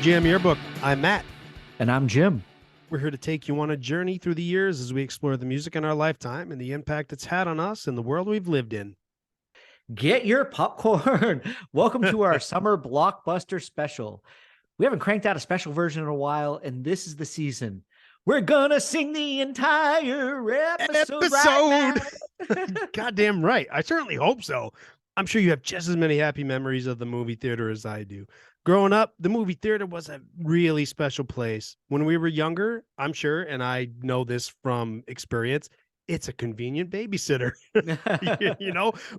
Jam Yearbook. I'm Matt. And I'm Jim. We're here to take you on a journey through the years as we explore the music in our lifetime and the impact it's had on us and the world we've lived in. Get your popcorn. Welcome to our summer blockbuster special. We haven't cranked out a special version in a while, and this is the season. We're gonna sing the entire episode. Right now. Goddamn right. I certainly hope so. I'm sure you have just as many happy memories of the movie theater as I do. Growing up, the movie theater was a really special place. When we were younger, I'm sure, and I know this from experience, it's a convenient babysitter,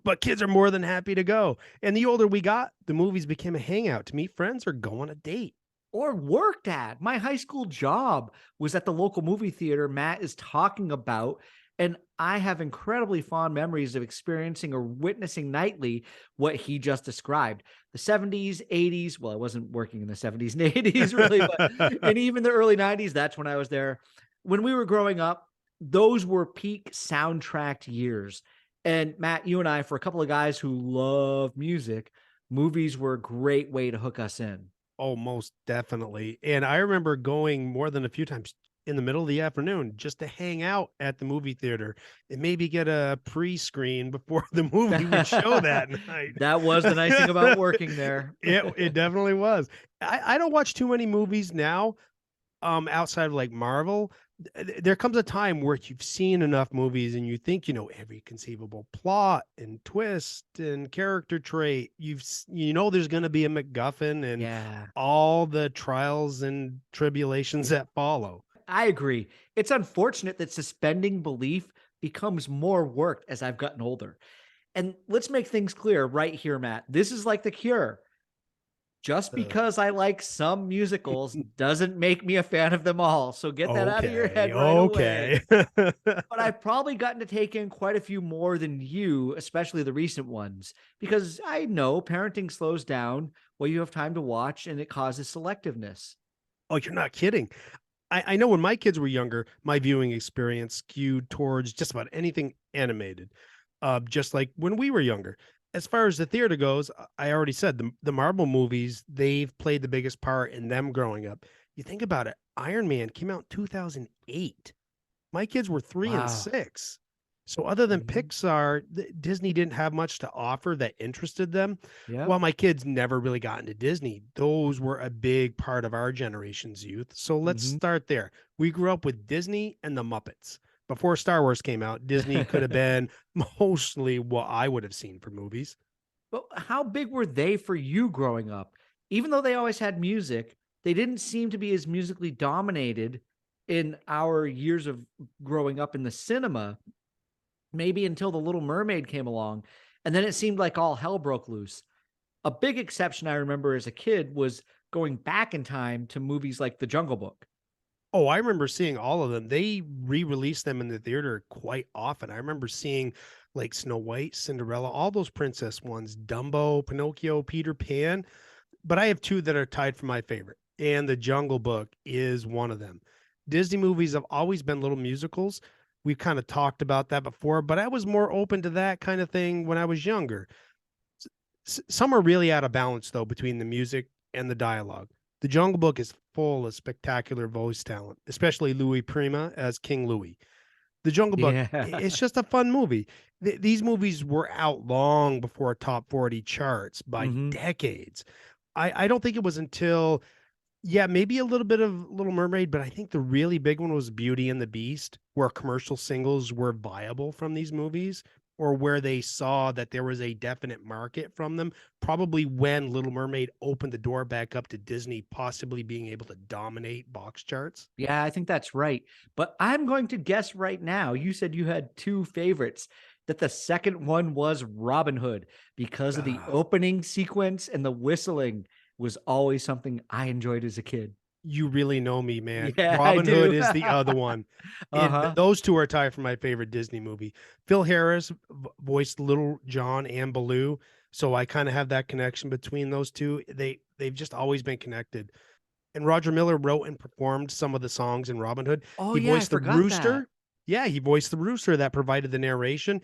but kids are more than happy to go. And the older we got, the movies became a hangout to meet friends or go on a date. Or worked at. My high school job was at the local movie theater Matt is talking about. And I have incredibly fond memories of experiencing or witnessing nightly what he just described. The 70s, 80s. Well, I wasn't working in the 70s and 80s really, but and even the early 90s, that's when I was there. When we were growing up, those were peak soundtrack years. And Matt, you and I, for a couple of guys who love music, movies were a great way to hook us in. Oh, most definitely. And I remember going more than a few times in the middle of the afternoon just to hang out at the movie theater and maybe get a pre-screen before the movie would show that night. That was the nice thing about working there. It definitely was. I don't watch too many movies now outside of like Marvel. There comes a time where you've seen enough movies and you think you know every conceivable plot and twist and character trait. There's going to be a MacGuffin and all the trials and tribulations that follow. I agree. It's unfortunate that suspending belief becomes more work as I've gotten older. And let's make things clear right here, Matt. This is like The Cure. Just because I like some musicals doesn't make me a fan of them all. So get that out of your head right away. But I've probably gotten to take in quite a few more than you, especially the recent ones, because I know parenting slows down while you have time to watch and it causes selectiveness. Oh, you're not kidding. I know when my kids were younger, my viewing experience skewed towards just about anything animated, just like when we were younger. As far as the theater goes, I already said the Marvel movies, they've played the biggest part in them growing up. You think about it, Iron Man came out in 2008. My kids were 3 and 6. So other than Pixar, Disney didn't have much to offer that interested them. Yeah. While my kids never really got into Disney, those were a big part of our generation's youth. So let's start there. We grew up with Disney and the Muppets. Before Star Wars came out, Disney could have been mostly what I would have seen for movies. But how big were they for you growing up? Even though they always had music, they didn't seem to be as musically dominated in our years of growing up in the cinema, maybe until The Little Mermaid came along. And then it seemed like all hell broke loose. A big exception I remember as a kid was going back in time to movies like The Jungle Book. Oh, I remember seeing all of them. They re-released them in the theater quite often. I remember seeing like Snow White, Cinderella, all those princess ones, Dumbo, Pinocchio, Peter Pan. But I have two that are tied for my favorite, and The Jungle Book is one of them. Disney movies have always been little musicals. We've kind of talked about that before, but I was more open to that kind of thing when I was younger. Some are really out of balance, though, between the music and the dialogue. The Jungle Book is full of spectacular voice talent, especially Louis Prima as King Louis. The Jungle Book, it's just a fun movie. These movies were out long before top 40 charts by decades. I don't think it was until, maybe a little bit of Little Mermaid, but I think the really big one was Beauty and the Beast, where commercial singles were viable from these movies, or where they saw that there was a definite market from them, probably when Little Mermaid opened the door back up to Disney possibly being able to dominate box charts. Yeah, I think that's right. But I'm going to guess right now, you said you had two favorites, that the second one was Robin Hood, because of the opening sequence and the whistling was always something I enjoyed as a kid. You really know me, man. Yeah, Robin Hood is the other one. Those two are tied for my favorite Disney movie. Phil Harris voiced Little John and Baloo, so I kind of have that connection between those two. They've just always been connected. And Roger Miller wrote and performed some of the songs in Robin Hood. Oh, he yeah, voiced I the forgot rooster. that. Yeah, he voiced the rooster that provided the narration.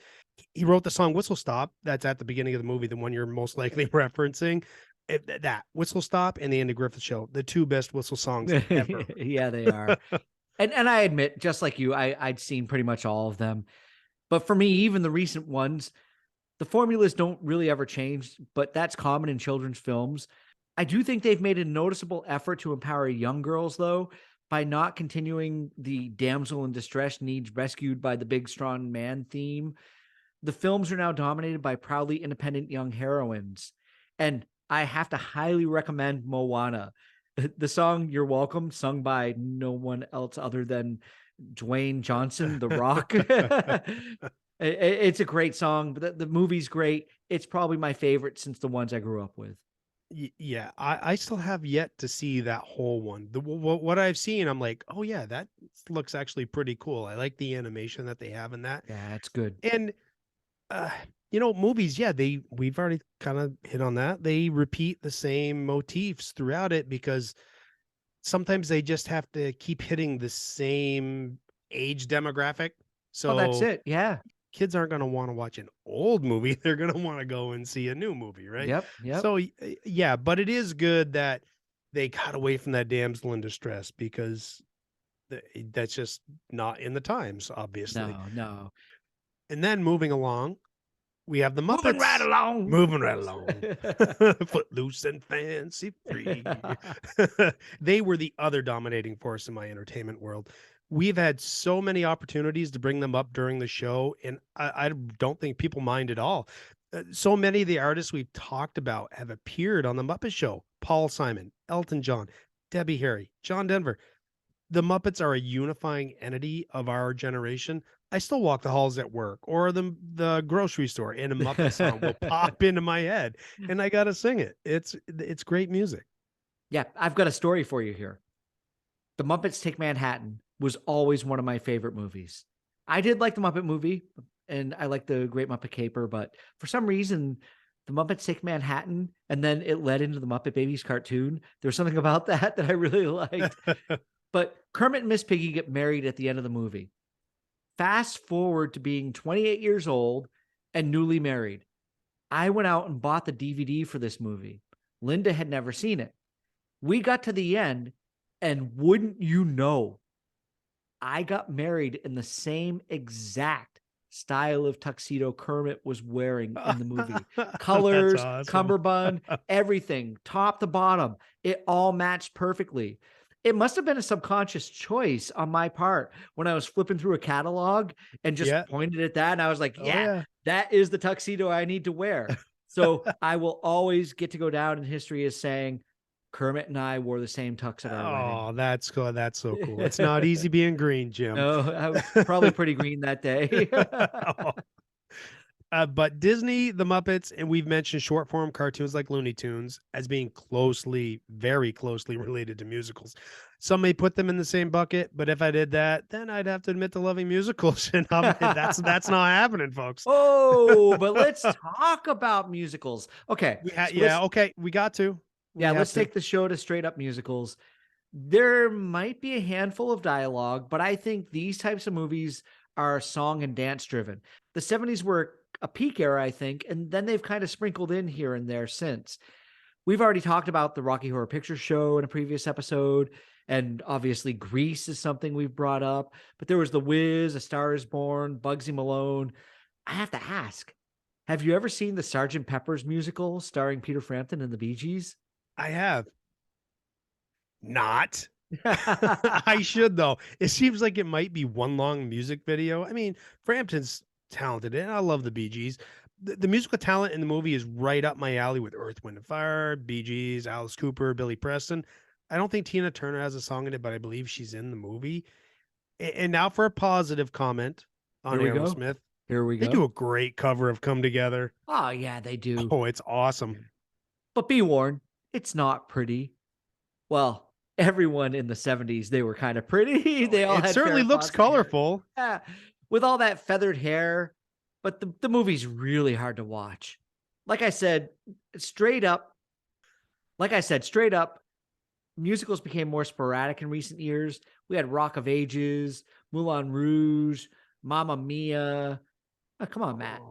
He wrote the song Whistle Stop. That's at the beginning of the movie, the one you're most likely referencing. That Whistle Stop and the Andy Griffith Show, the two best whistle songs ever. Yeah, they are. And I admit, just like you, I'd seen pretty much all of them. But for me, even the recent ones, the formulas don't really ever change, but that's common in children's films. I do think they've made a noticeable effort to empower young girls, though, by not continuing the damsel in distress needs rescued by the big strong man theme. The films are now dominated by proudly independent young heroines. And I have to highly recommend Moana. The song You're Welcome, sung by no one else other than Dwayne Johnson, The Rock. It's a great song, but the movie's great. It's probably my favorite since the ones I grew up with. Yeah, I still have yet to see that whole one. What I've seen, I'm like, oh yeah, that looks actually pretty cool. I like the animation that they have in that. Yeah, it's good. And uh, movies, yeah, we've already kind of hit on that. They repeat the same motifs throughout it because sometimes they just have to keep hitting the same age demographic. Oh, that's So it. Yeah. kids aren't going to want to watch an old movie. They're going to want to go and see a new movie, right? Yep. Yep. So yeah, but it is good that they got away from that damsel in distress because that's just not in the times, obviously. No, no. And then moving along, we have the Moving right Muppets. along. Moving right along. Footloose and fancy free. They were the other dominating force in my entertainment world. We've had so many opportunities to bring them up during the show, and I don't think people mind at all. So many of the artists we've talked about have appeared on the Muppet Show. Paul Simon, Elton John, Debbie Harry, John Denver. The Muppets are a unifying entity of our generation. I still walk the halls at work or the grocery store, and a Muppet song will pop into my head, and I gotta sing it. It's great music. Yeah, I've got a story for you here. The Muppets Take Manhattan was always one of my favorite movies. I did like the Muppet movie, and I like the Great Muppet Caper, but for some reason, the Muppets Take Manhattan, and then it led into the Muppet Babies cartoon. There was something about that I really liked. But Kermit and Miss Piggy get married at the end of the movie. Fast forward to being 28 years old and newly married. I went out and bought the DVD for this movie. Linda had never seen it. We got to the end, and wouldn't you know, I got married in the same exact style of tuxedo Kermit was wearing in the movie. Colors, Awesome. cummerbund, everything, top to bottom. It all matched perfectly. It must have been a subconscious choice on my part when I was flipping through a catalog and just pointed at that. And I was like, yeah, that is the tuxedo I need to wear. So I will always get to go down in history as saying, Kermit and I wore the same tux at our wedding. Oh, that's cool. That's so cool. It's not easy being green, Jim. No, I was probably pretty green that day. But Disney, the Muppets, and we've mentioned short form cartoons like Looney Tunes as being very closely related to musicals. Some may put them in the same bucket, but if I did that, then I'd have to admit to loving musicals, and that's not happening, folks. Oh, but let's talk about musicals. Okay, okay, we got to. Let's take the show to straight up musicals. There might be a handful of dialogue, but I think these types of movies are song and dance driven. The 70s were a peak era, I think, and then they've kind of sprinkled in here and there since. We've already talked about the Rocky Horror Picture Show in a previous episode, and obviously Grease is something we've brought up, but there was The Wiz, A Star is Born, Bugsy Malone. I have to ask, have you ever seen the Sgt. Pepper's musical starring Peter Frampton and the Bee Gees? I have. Not. I should, though. It seems like it might be one long music video. I mean, Frampton's talented, and I love the Bee Gees. The musical talent in the movie is right up my alley with Earth, Wind, and Fire, Bee Gees, Alice Cooper, Billy Preston. I don't think Tina Turner has a song in it, but I believe she's in the movie. And now for a positive comment on Aerosmith. Here we go. They do a great cover of Come Together. Oh, yeah, they do. Oh, it's awesome. But be warned, it's not pretty. Well, everyone in the 70s, they were kind of pretty. They all had certainly looks colorful. Yeah, with all that feathered hair. But the movie's really hard to watch. Like I said, straight up, musicals became more sporadic in recent years. We had Rock of Ages, Moulin Rouge, Mamma Mia. Oh, come on, Matt.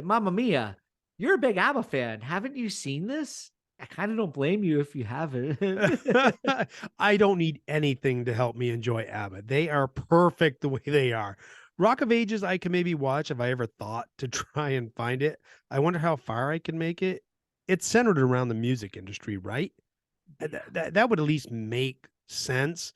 Mamma Mia, you're a big ABBA fan. Haven't you seen this? I kind of don't blame you if you haven't. I don't need anything to help me enjoy ABBA. They are perfect the way they are. Rock of Ages, I can maybe watch if I ever thought to try and find it. I wonder how far I can make it. It's centered around the music industry, right? Yeah. That would at least make sense.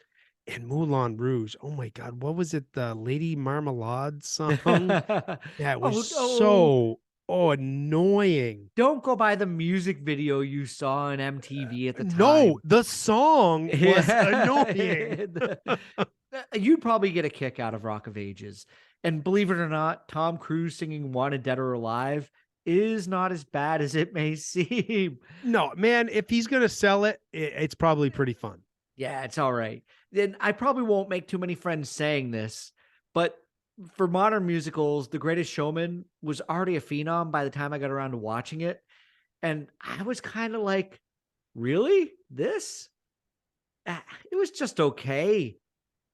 And Moulin Rouge, oh my God, what was it? The Lady Marmalade song that was Oh, so annoying. don't go by the music video you saw on MTV at the No, time. the song was annoying. Yeah. You'd probably get a kick out of Rock of Ages. And believe it or not, Tom Cruise singing Wanted Dead or Alive is not as bad as it may seem. No, man, if he's gonna sell it, it's probably pretty fun. Yeah, it's all right. Then I probably won't make too many friends saying this, but for modern musicals, The Greatest Showman was already a phenom by the time I got around to watching it. And I was kind of like, really? This? It was just okay.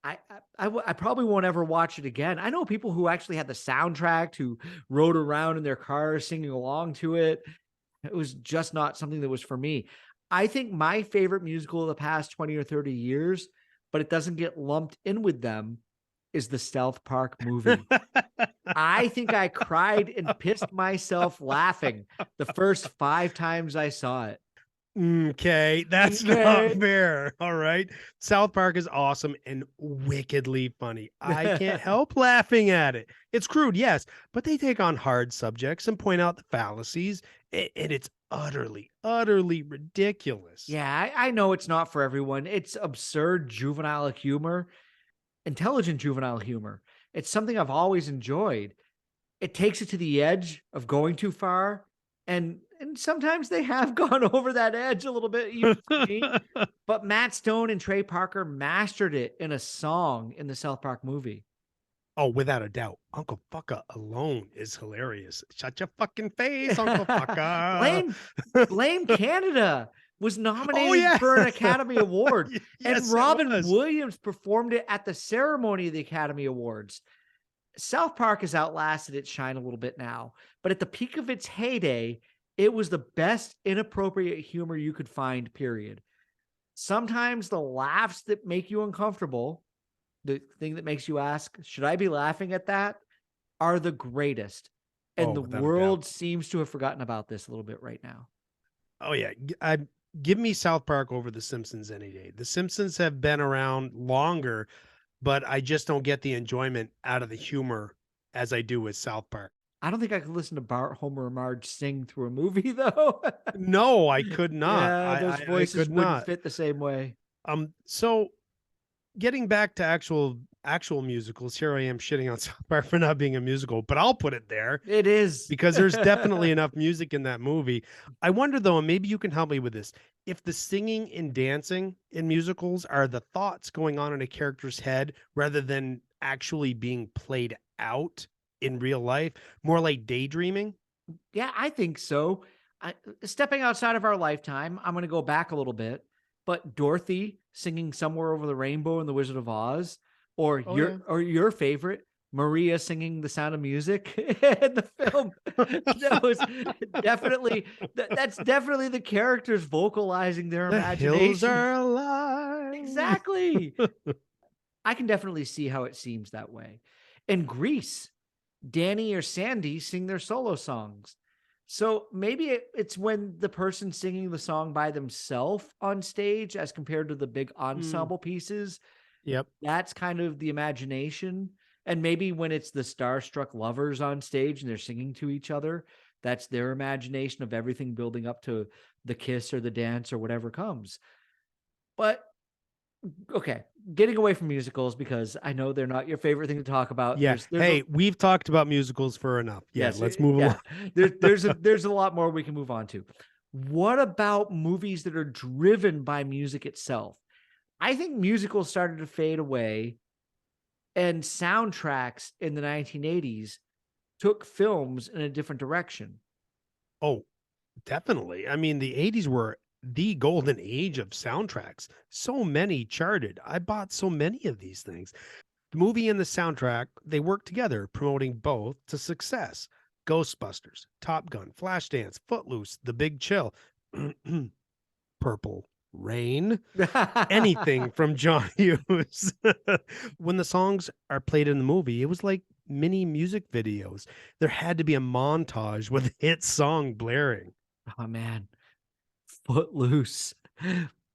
I probably won't ever watch it again. I know people who actually had the soundtrack, who rode around in their cars singing along to it. It was just not something that was for me. I think my favorite musical of the past 20 or 30 years, but it doesn't get lumped in with them, is the South Park movie. I think I cried and pissed myself laughing the first 5 times I saw it. Okay, that's not Okay. fair. All right. South Park is awesome and wickedly funny. I can't help laughing at it. It's crude, yes, but they take on hard subjects and point out the fallacies, and it's utterly ridiculous. Yeah, I know it's not for everyone. It's absurd juvenile humor, intelligent juvenile humor. It's something I've always enjoyed. It takes it to the edge of going too far, and sometimes they have gone over that edge a little bit even for me, but Matt Stone and Trey Parker mastered it in a song in the South Park movie. Oh, without a doubt. Uncle Fucka alone is hilarious. Shut your fucking face, Uncle Fucka. Blame Blame Canada was Oh, nominated yeah. for an Academy Award, and Yes, it Robin was. Williams performed it at the ceremony of the Academy Awards. South Park has outlasted its shine a little bit now, but at the peak of its heyday, it was the best inappropriate humor you could find, period. Sometimes the laughs that make you uncomfortable, the thing that makes you ask, should I be laughing at that, are the greatest. And Oh, the without a doubt. world seems to have forgotten about this a little bit right now. Oh yeah, give me South Park over The Simpsons any day. The Simpsons have been around longer, but I just don't get the enjoyment out of the humor as I do with South Park. I don't think I could listen to Bart, Homer, and Marge sing through a movie though. No, I could not. Yeah, those I voices could wouldn't not. fit the same way. So getting back to actual musicals, here I am shitting on South Park for not being a musical, but I'll put it there It is. because there's definitely enough music in that movie. I wonder though, and maybe you can help me with this, if the singing and dancing in musicals are the thoughts going on in a character's head rather than actually being played out in real life, more like daydreaming. Yeah, I think so. Stepping outside of our lifetime, I'm going to go back a little bit, but Dorothy singing "Somewhere Over the Rainbow" in The Wizard of Oz, Oh yeah. or your favorite Maria singing "The Sound of Music" in the film, that was definitely that's definitely the characters vocalizing their The hills imaginations. are alive. Exactly. I can definitely see how it seems that way. In Greece, Danny or Sandy sing their solo songs. So maybe it's when the person singing the song by themselves on stage as compared to the big Mm, ensemble pieces. yep. That's kind of the imagination. And maybe when it's the starstruck lovers on stage and they're singing to each other, that's their imagination of everything building up to the kiss or the dance or whatever comes. But okay, getting away from musicals because I know they're not your favorite thing to talk about. Yeah. There's a Hey, we've talked about musicals for enough. Yeah, Yes, let's move along. yeah. There's a lot more we can move on to. What about movies that are driven by music itself? I think musicals started to fade away, and soundtracks in the 1980s took films in a different direction. Oh, definitely. I mean, the 80s were the golden age of soundtracks. So many charted. I bought so many of these things. The movie and the soundtrack, they work together, promoting both to success. Ghostbusters, Top Gun, Flashdance, Footloose, The Big Chill. Purple Rain, anything from John Hughes. When the songs are played in the movie, it was like mini music videos. There had to be a montage with a hit song blaring. Oh man, Footloose.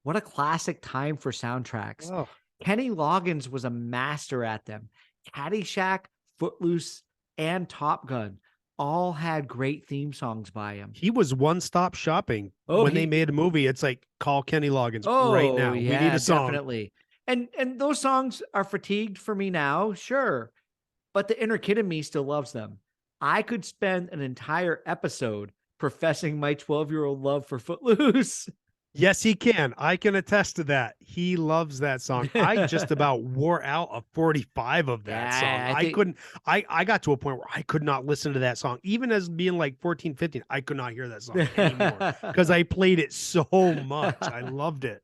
What a classic time for soundtracks. Oh, Kenny Loggins was a master at them. Caddyshack, Footloose, and Top Gun all had great theme songs by him. he was one stop shopping. Oh, When they he made a movie, it's like, call Kenny Loggins right Oh, now. We need yeah, a song. definitely. And those songs are fatigued for me now, sure, but the inner kid in me still loves them. I could spend an entire episode professing my 12-year-old love for Footloose. Yes, he can. I can attest to that. He loves that song. I just about wore out a 45 of that song. Yeah, I I think couldn't, I got to a point where I could not listen to that song. Even as being like 14, 15, I could not hear that song anymore because I played it so much. I loved it.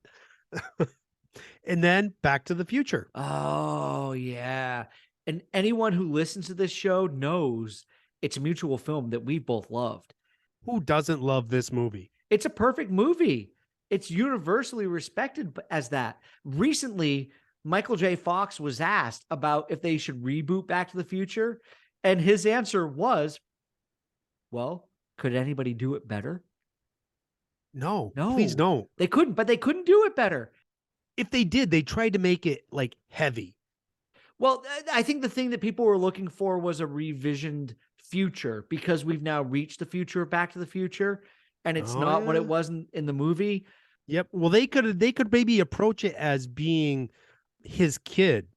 And then Back to the Future. Oh, yeah. And anyone who listens to this show knows it's a mutual film that we both loved. Who doesn't love this movie? It's a perfect movie. It's universally respected as that. Recently, Michael J. Fox was asked about if they should reboot Back to the Future, and his answer was, well, could anybody do it better? No, please No, don't. they couldn't, but they couldn't do it better. If they did, they tried to make it like heavy. Well, I think the thing that people were looking for was a revisioned future because we've now reached the future of Back to the Future, and it's Oh not what it yeah. was in the movie. Yep. Well, they could maybe approach it as being his kid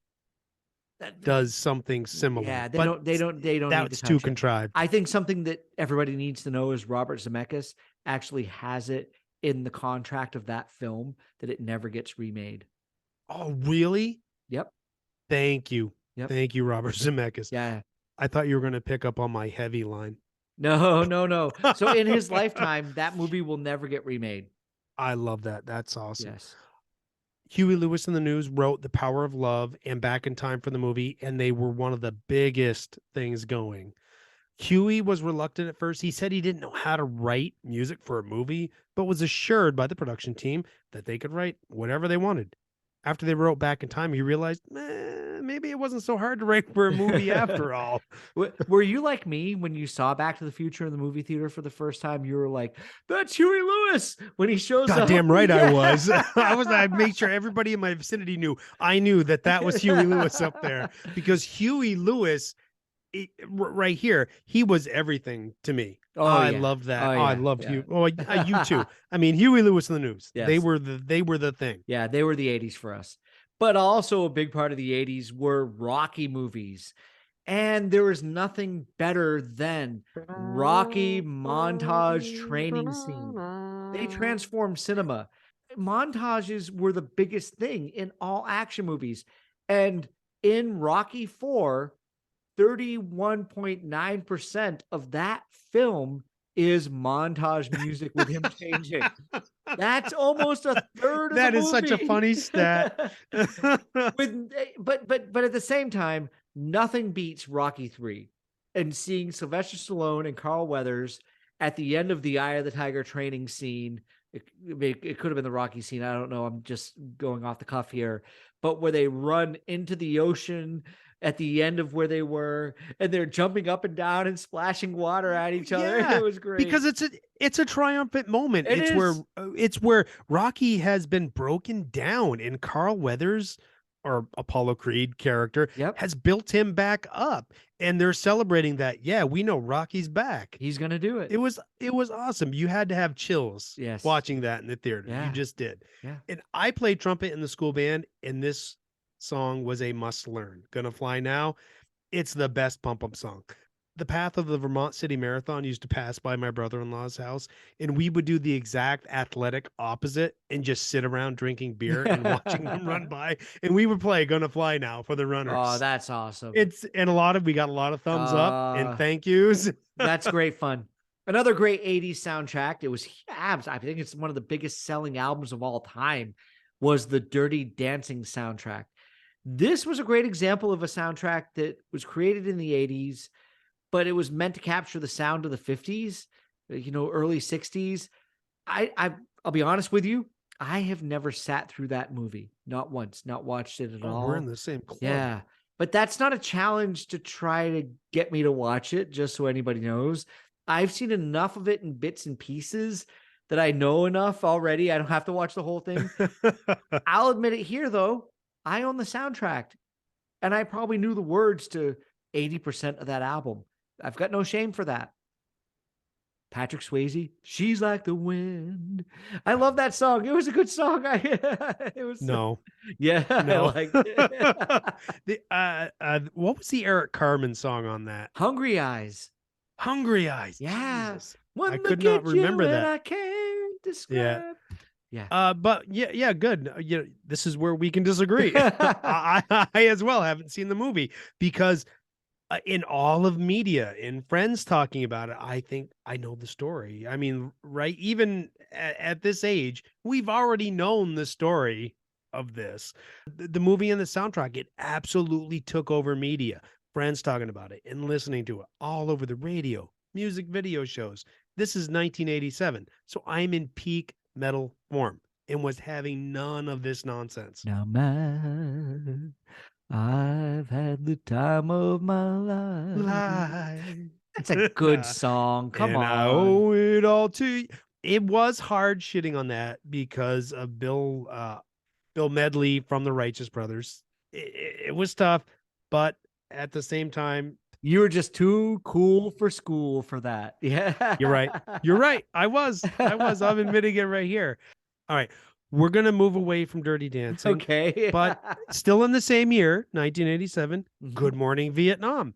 does something similar, Yeah, but they don't need to that's too touch it. contrived. I think something that everybody needs to know is Robert Zemeckis actually has it in the contract of that film that it never gets remade. Oh, really? Yep. Thank you. Yep. Thank you, Robert Zemeckis. Yeah. I thought you were going to pick up on my heavy line. No, no, no. So in his lifetime, that movie will never get remade. I love that. That's awesome. Yes. Huey Lewis and the News wrote The Power of Love and Back in Time for the movie, and they were one of the biggest things going. Huey was reluctant at first. He said he didn't know how to write music for a movie, but was assured by the production team that they could write whatever they wanted. After they wrote Back in Time, he realized maybe it wasn't so hard to write for a movie after all. Were you like me when you saw Back to the Future in the movie theater for the first time? You were like, "That's Huey Lewis" when he shows up. Goddamn right I Yeah. was. I made sure everybody in my vicinity knew. I knew that was Huey Lewis up there because Huey Lewis, right here, he was everything to me. Oh, I yeah. loved that. Oh, Oh, I yeah. loved Yeah. you. Oh, you too. I mean, Huey Lewis and the News. They Yes. were the thing. Yeah, they were the 80s for us. But also a big part of the 80s were Rocky movies. And there was nothing better than Rocky montage training scene. They transformed cinema. Montages were the biggest thing in all action movies. And in Rocky 4, 31.9% of that film is montage music with him changing. That's almost a third of That the is such a movie. funny stat. But at the same time, nothing beats Rocky 3 and seeing Sylvester Stallone and Carl Weathers at the end of the Eye of the Tiger training scene. It could have been the Rocky scene. I don't know. I'm just going off the cuff here. But where they run into the ocean at the end of where they were, and they're jumping up and down and splashing water at each other. Yeah, It was great because it's a triumphant moment. It is. It's where Rocky has been broken down, and Carl Weathers, or Apollo Creed character, Yep. has built him back up, and they're celebrating that. Yeah, we know Rocky's back. He's gonna do it. It was awesome. You had to have chills Yes. watching that in the theater. Yeah. You just did. Yeah. And I played trumpet in the school band, and this song was a must learn. Gonna Fly Now. It's the best pump up song. The path of the Vermont City Marathon used to pass by my brother-in-law's house, and we would do the exact athletic opposite and just sit around drinking beer and watching them run by. And we would play Gonna Fly Now for the runners. Oh, that's awesome. We got a lot of thumbs up and thank yous. That's great fun. Another great 80s soundtrack. It was I think it's one of the biggest selling albums of all time, was the Dirty Dancing soundtrack. This was a great example of a soundtrack that was created in the 80s, but it was meant to capture the sound of the 50s, early 60s. I'll be honest with you, I have never sat through that movie. Not once, not watched it at Oh, we're in all. the same club. Yeah. But that's not a challenge to try to get me to watch it, just so anybody knows. I've seen enough of it in bits and pieces that I know enough already. I don't have to watch the whole thing. I'll admit it here, though. I own the soundtrack and I probably knew the words to 80% of that album. I've got no shame for that. Patrick Swayze, "She's Like the Wind." I love that song. It was a good song. It was, No, yeah, I no. liked it. What was the Eric Carmen song on that? Hungry Eyes. Hungry Eyes. Yeah. Jesus. I One could look not at you remember and that. I can't Yeah. describe. Yeah. But yeah, good. This is where we can disagree. I as well haven't seen the movie because in all of media, in friends talking about it, I think I know the story. I mean, right? Even at this age, we've already known the story of this. The movie and the soundtrack, it absolutely took over media. Friends talking about it and listening to it all over the radio, music video shows. This is 1987. So I'm in peak metal form and was having none of this nonsense. Now, man, I've had the time of my life. Life. That's a good song. Come And I on. owe it all to you. It was hard shitting on that because of Bill Medley from the Righteous Brothers. It was tough, but at the same time, You were just too cool for school for that. you're right. Yeah. You're right. I'm admitting it right here. All right. We're gonna move away from Dirty Dancing, Okay. but still in the same year, 1987, Mhm. Good Morning Vietnam.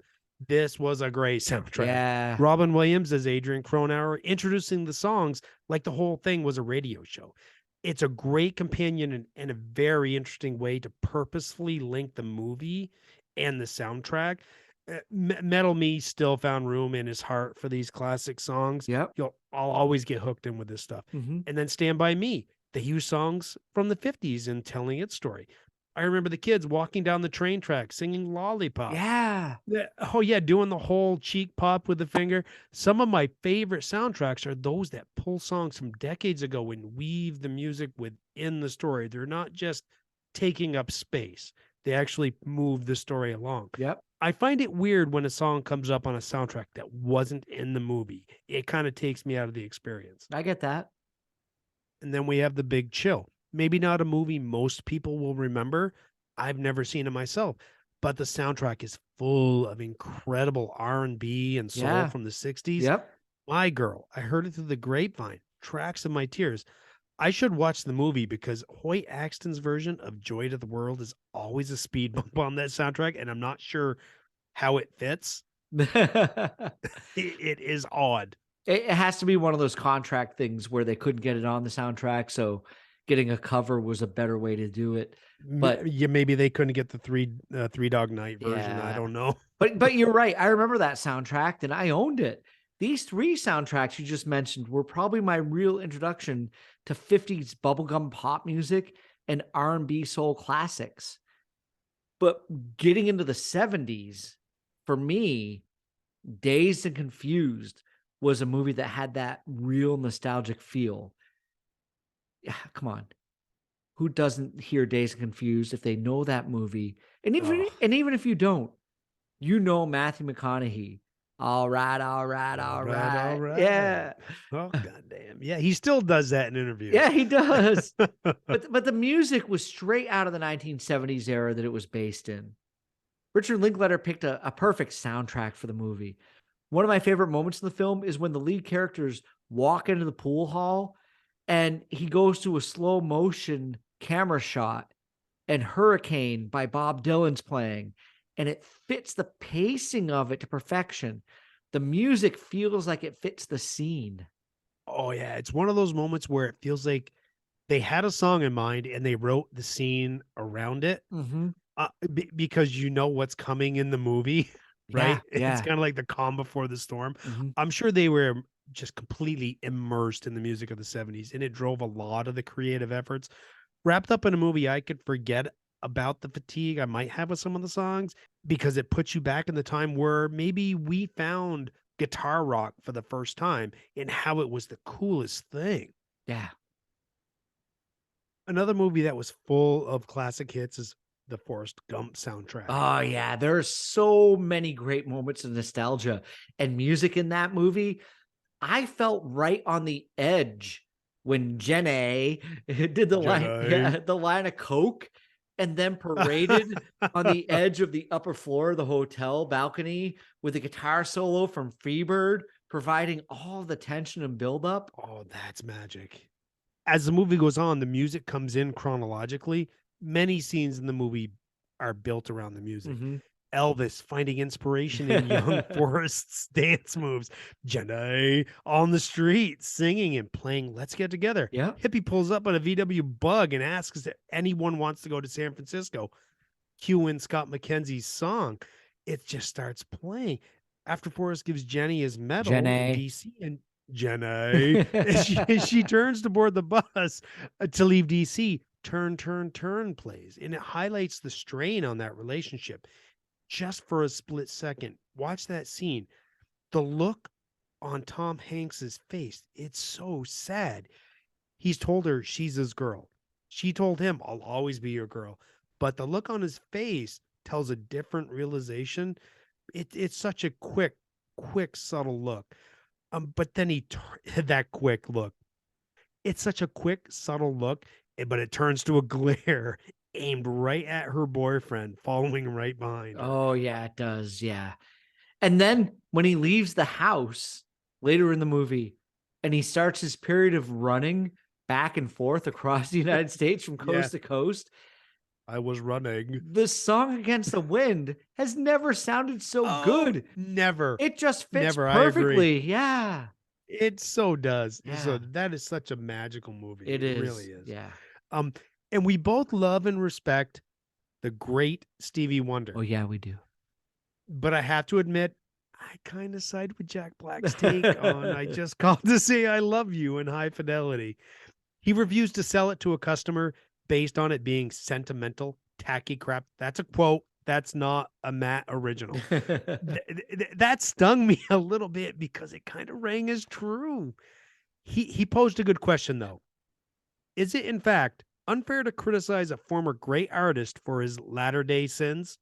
This was a great soundtrack. Yeah. Robin Williams as Adrian Cronauer introducing the songs like the whole thing was a radio show. It's a great companion and a very interesting way to purposefully link the movie and the soundtrack. Metal Me still found room in his heart for these classic songs. Yep. I'll always get hooked in with this stuff. Mhm. And then Stand By Me, they use songs from the 50s and telling its story. I remember the kids walking down the train track singing Lollipop. Yeah. Yeah, oh yeah, doing the whole cheek pop with the finger. Some of my favorite soundtracks are those that pull songs from decades ago and weave the music within the story. They're not just taking up space. They actually move the story along. Yep. I find it weird when a song comes up on a soundtrack that wasn't in the movie. It kind of takes me out of the experience. I get that. And then we have The Big Chill. Maybe not a movie most people will remember. I've never seen it myself, but the soundtrack is full of incredible R&B and soul Yeah. from the 60s. Yep. My girl, I heard it through the grapevine. Tracks of my tears. I should watch the movie because Hoyt Axton's version of Joy to the World is always a speed bump on that soundtrack, and I'm not sure how it fits. It is odd. It has to be one of those contract things where they couldn't get it on the soundtrack, so getting a cover was a better way to do it. But Yeah, maybe they couldn't get the Three Dog Night version. I yeah. don't know. But you're right. I remember that soundtrack and I owned it. These three soundtracks you just mentioned were probably my real introduction to 50s bubblegum pop music and R&B soul classics. But getting into the 70s, for me, Dazed and Confused was a movie that had that real nostalgic feel. Yeah, come on. Who doesn't hear Dazed and Confused if they know that movie? Oh, And even if you don't, you know Matthew McConaughey. All right, all right, all all right, all right. right. Yeah. Oh, goddamn. Yeah, he still does that in interviews. Yeah, he does. But the music was straight out of the 1970s era that it was based in. Richard Linklater picked a perfect soundtrack for the movie. One of my favorite moments in the film is when the lead characters walk into the pool hall and he goes to a slow motion camera shot and Hurricane by Bob Dylan's playing, and it fits the pacing of it to perfection. The music feels like it fits the scene. Oh, yeah. It's one of those moments where it feels like they had a song in mind and they wrote the scene around it Mm-hmm. because you know what's coming in the movie, Yeah, right? It's yeah. kind of like the calm before the storm. Mm-hmm. I'm sure they were just completely immersed in the music of the 70s and it drove a lot of the creative efforts. Wrapped up in a movie, I could forget about the fatigue I might have with some of the songs because it puts you back in the time where maybe we found guitar rock for the first time and how it was the coolest thing. Yeah. Another movie that was full of classic hits is the Forrest Gump soundtrack. Oh yeah, there are so many great moments of nostalgia and music in that movie. I felt right on the edge when Jenny did the line, Jedi. yeah, the line of coke and then paraded on the edge of the upper floor of the hotel balcony with a guitar solo from Freebird, providing all the tension and buildup. Oh, that's magic. As the movie goes on, the music comes in chronologically. Many scenes in the movie are built around the music. Mhm. Elvis finding inspiration in young Forrest's dance moves. Jenna on the street singing and playing Let's Get Together. Yep. Hippie pulls up on a VW bug and asks if anyone wants to go to San Francisco. Cue in Scott McKenzie's song. It just starts playing. After Forrest gives Jenny his medal in Jenny. DC and Jenny, she turns to board the bus to leave DC. Turn, turn, turn plays. And it highlights the strain on that relationship just for a split second. Watch that scene. The look on Tom Hanks's face, it's so sad. He's told her she's his girl. She told him, I'll always be your girl. But the look on his face tells a different realization. It's such a quick, subtle look. But then that quick look. It's such a quick, subtle look, but it turns to a glare aimed right at her boyfriend, following right behind her. Oh yeah, it does. Yeah. And then when he leaves the house later in the movie and he starts his period of running back and forth across the United States from Yeah, coast to coast, I was running. the song Against the Wind has never sounded so Oh, good. never, It just fits never. I agree. perfectly. Yeah. It so does. So Yeah. that is such a magical movie. It It really is. is. Yeah. Um, and we both love and respect the great Stevie Oh, Wonder. yeah, we do. But I have to admit, I kind of side with Jack Black's take on I just called to say I love you in High Fidelity. He refused to sell it to a customer based on it being sentimental, tacky crap. That's a quote. That's not a Matt original. That stung me a little bit because it kind of rang as true. He posed a good question though. Is it in fact unfair to criticize a former great artist for his latter-day sins?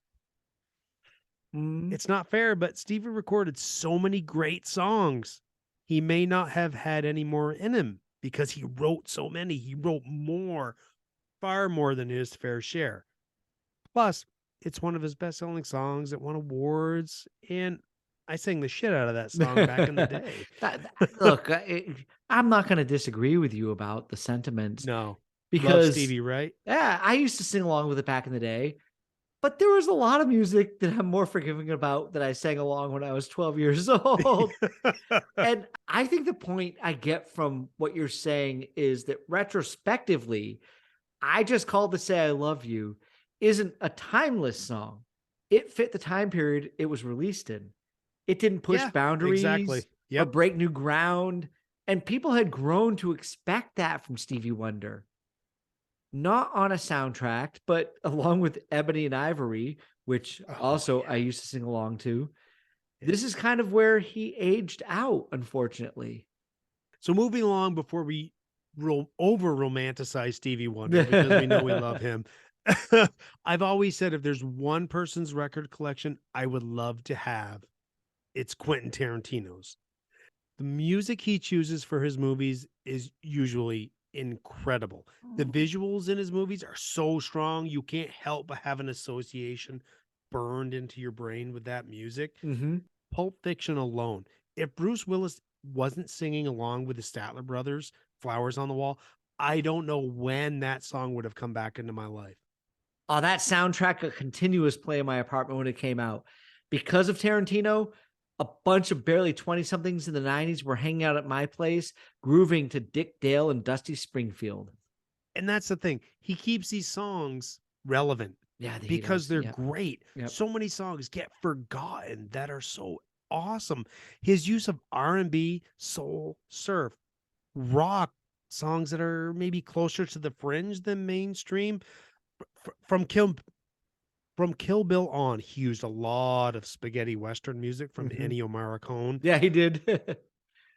Mm. It's not fair, but Stevie recorded so many great songs. He may not have had any more in him because he wrote so many. He wrote more, far more than his fair share. Plus, it's one of his best-selling songs. It won awards, and I sang the shit out of that song back in the day. Look, I'm not going to disagree with you about the sentiments No. Love because, Stevie, right? yeah, I used to sing along with it back in the day. But there was a lot of music that I'm more forgiving about that I sang along when I was 12 years old. And I think the point I get from what you're saying is that retrospectively, I Just Called to Say I Love You isn't a timeless song. It fit the time period it was released in. It didn't push Yeah, exactly. boundaries or Yep. break new ground. And people had grown to expect that from Stevie Wonder. Not on a soundtrack, but along with Ebony and Ivory, which Oh, also I yeah. used to sing along to. Yeah. This is kind of where he aged out, unfortunately. So moving along before we over romanticize Stevie Wonder because we know we love him. I've always said if there's one person's record collection I would love to have, it's Quentin Tarantino's. The music he chooses for his movies is usually incredible. The visuals in his movies are so strong, you can't help but have an association burned into your brain with that music. Mhm. Pulp Fiction alone. If Bruce Willis wasn't singing along with the Statler brothers, Flowers on the Wall, I don't know when that song would have come back into my life. Oh, that soundtrack, a continuous play in my apartment when it came out. Because of Tarantino, a bunch of barely 20 somethings in the 90s were hanging out at my place, grooving to Dick Dale and Dusty Springfield. And that's the thing. He keeps these songs relevant Yeah, he because does. they're Yep. great. Yep. So many songs get forgotten that are so awesome. His use of R&B, soul, surf, rock songs that are maybe closer to the fringe than mainstream from Kill Bill on, he used a lot of spaghetti western music from Mhm. Ennio Morricone. Yeah, he did.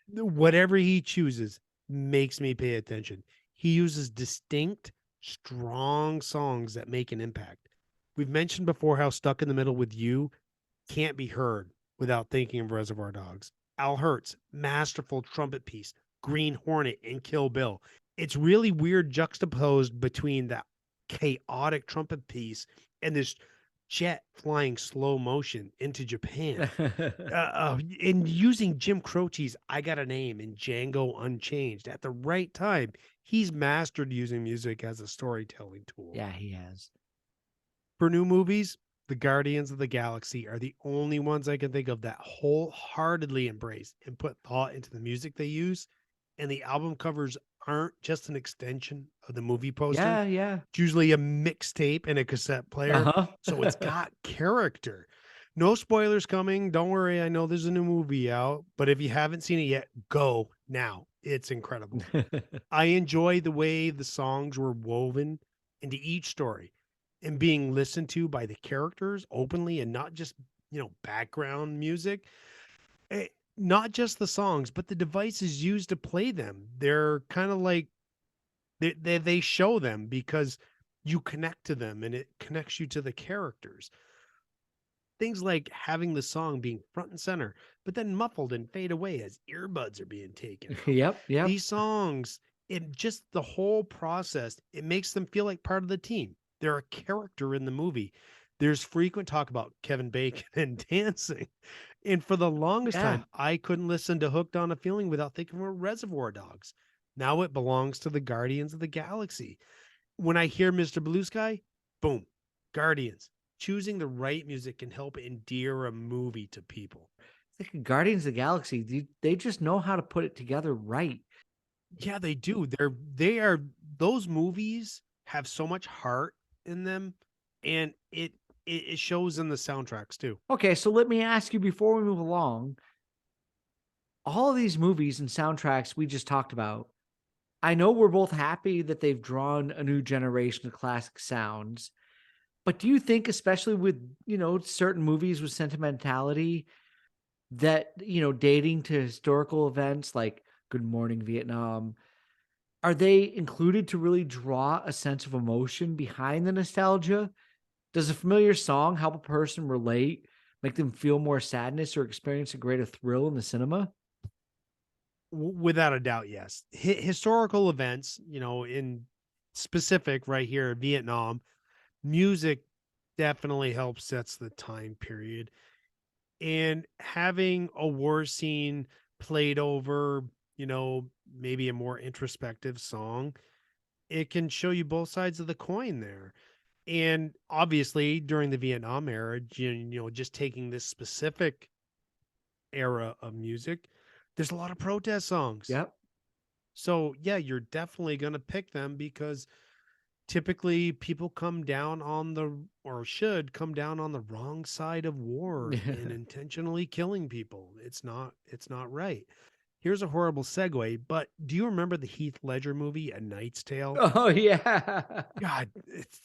Whatever he chooses makes me pay attention. He uses distinct strong songs that make an impact. We've mentioned before how Stuck in the Middle with You can't be heard without thinking of Reservoir Dogs. Al Hurt's masterful trumpet piece, Green Hornet and Kill Bill. It's really weird juxtaposed between that chaotic trumpet piece and this jet flying slow motion into Japan. And using Jim Croce's I Got a Name in Django Unchanged at the right time, he's mastered using music as a storytelling tool. Yeah, he has. For new movies, the Guardians of the Galaxy are the only ones I can think of that wholeheartedly embrace and put thought into the music they use. And the album covers aren't just an extension of the movie poster. Yeah, yeah. It's usually a mixtape and a cassette player. So it's Uh-huh. got character. No spoilers coming. Don't worry. I know there's a new movie out, but if you haven't seen it yet, go now. It's incredible. I enjoy the way the songs were woven into each story and being listened to by the characters openly and not just, background music. Not just the songs, but the devices used to play them. They're kind of like they show them because you connect to them and it connects you to the characters. Things like having the song being front and center, but then muffled and fade away as earbuds are being taken out. Yep, yep. These songs, it just the whole process, it makes them feel like part of the team. They're a character in the movie. There's frequent talk about Kevin Bacon and dancing. And for the longest Yeah. time, I couldn't listen to Hooked on a Feeling without thinking of Reservoir Dogs. Now it belongs to the Guardians of the Galaxy. When I hear Mr. Blue Sky, boom, Guardians. Choosing the right music can help endear a movie to people. Like Guardians of the Galaxy, they just know how to put it together right. Yeah, they do. They are those movies have so much heart in them, and it shows in the soundtracks too. Okay, so let me ask you before we move along, all of these movies and soundtracks we just talked about, I know we're both happy that they've drawn a new generation of classic sounds, but do you think, especially with, certain movies with sentimentality, that, dating to historical events like Good Morning Vietnam, are they included to really draw a sense of emotion behind the nostalgia? Does a familiar song help a person relate, make them feel more sadness, or experience a greater thrill in the cinema? Without a doubt, yes. Historical events, in specific right here, Vietnam, music definitely helps sets the time period. And having a war scene played over, maybe a more introspective song, it can show you both sides of the coin there. And obviously, during the Vietnam era, just taking this specific era of music, there's a lot of protest songs. Yep. So, yeah, you're definitely going to pick them because typically people come down on the or should come down on the wrong side of war in intentionally killing people. It's not right. Here's a horrible segue, but do you remember the Heath Ledger movie A Knight's Tale? Oh, yeah. God,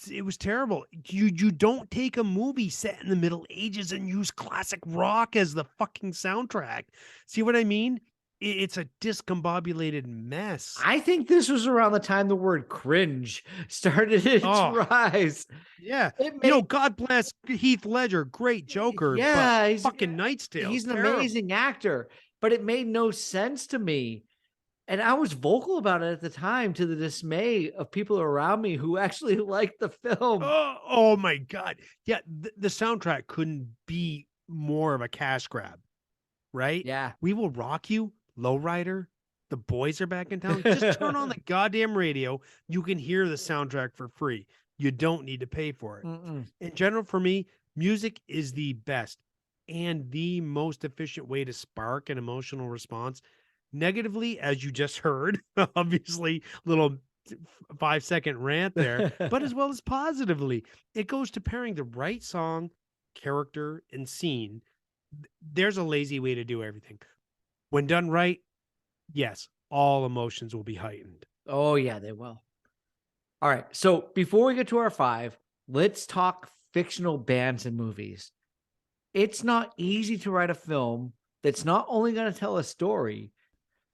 it was terrible. You don't take a movie set in the Middle Ages and use classic rock as the fucking soundtrack. See what I mean? It's a discombobulated mess. I think this was around the time the word cringe started its Oh, rise. yeah. It made God bless Heath Ledger, great Joker, but Yeah, fucking Knight's Tale, he's an terrible. amazing actor, but it made no sense to me. And I was vocal about it at the time to the dismay of people around me who actually liked the film. Oh my God. Yeah, the soundtrack couldn't be more of a cash grab, right? Yeah. We Will Rock You, Lowrider, The Boys Are Back in Town. Just turn on the goddamn radio. You can hear the soundtrack for free. You don't need to pay for it. Mm-mm. In general, for me, music is the best and the most efficient way to spark an emotional response. Negatively, as you just heard, obviously, little 5-second rant there, but as well as positively, it goes to pairing the right song, character, and scene. There's a lazy way to do everything. When done right, yes, all emotions will be heightened. Oh, yeah, they will. All right. So before we get to our five, let's talk fictional bands and movies. It's not easy to write a film that's not only going to tell a story,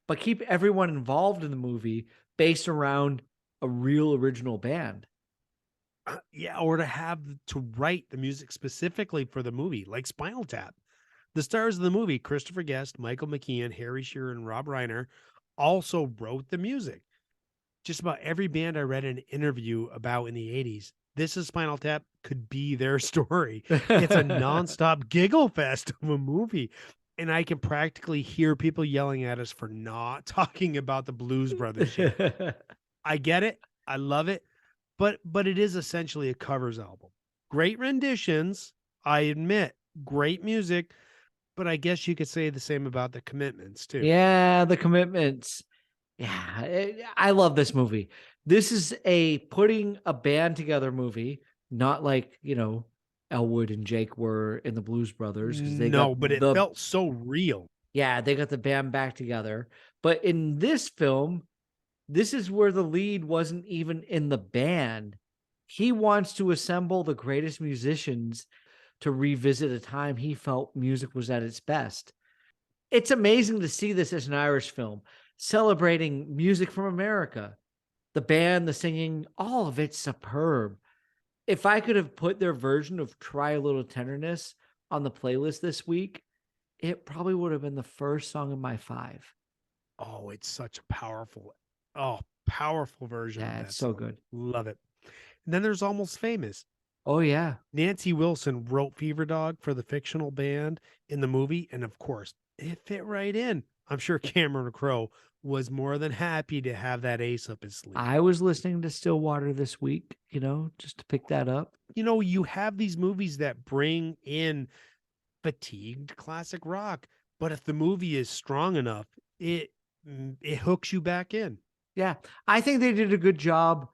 but keep everyone involved in the movie based around a real original band. Yeah, or to write the music specifically for the movie, like Spinal Tap. The stars of the movie, Christopher Guest, Michael McKean, Harry Shearer, and Rob Reiner, also wrote the music. Just about every band I read an interview about in the 80s, This Is Spinal Tap could be their story. It's a nonstop giggle fest of a movie. And I can practically hear people yelling at us for not talking about the Blues Brothers yet. I get it. I love it. But it is essentially a covers album. Great renditions, I admit, great music, but I guess you could say the same about the Commitments too. Yeah, the Commitments. Yeah, I love this movie. This is a putting a band together movie, not like, Elwood and Jake were in the Blues Brothers, because they got No, but it felt so real. they got the band back together. But in this film, this is where the lead wasn't even in the band. He wants to assemble the greatest musicians to revisit a time he felt music was at its best. It's amazing to see this as an Irish film, celebrating music from America. The band, the singing, all of it's superb. If I could have put their version of Try a Little Tenderness on the playlist this week, it probably would have been the first song in my 5. Oh, it's such a powerful version of Yeah, that it's so song. good. Love it. And then there's Almost Famous. Oh, yeah. Nancy Wilson wrote Fever Dog for the fictional band in the movie, and of course, it fit right in. I'm sure Cameron Crowe was more than happy to have that ace up his sleeve. I was listening to Stillwater this week, just to pick that up. You have these movies that bring in fatigued classic rock, but if the movie is strong enough, it hooks you back in. Yeah, I think they did a good job,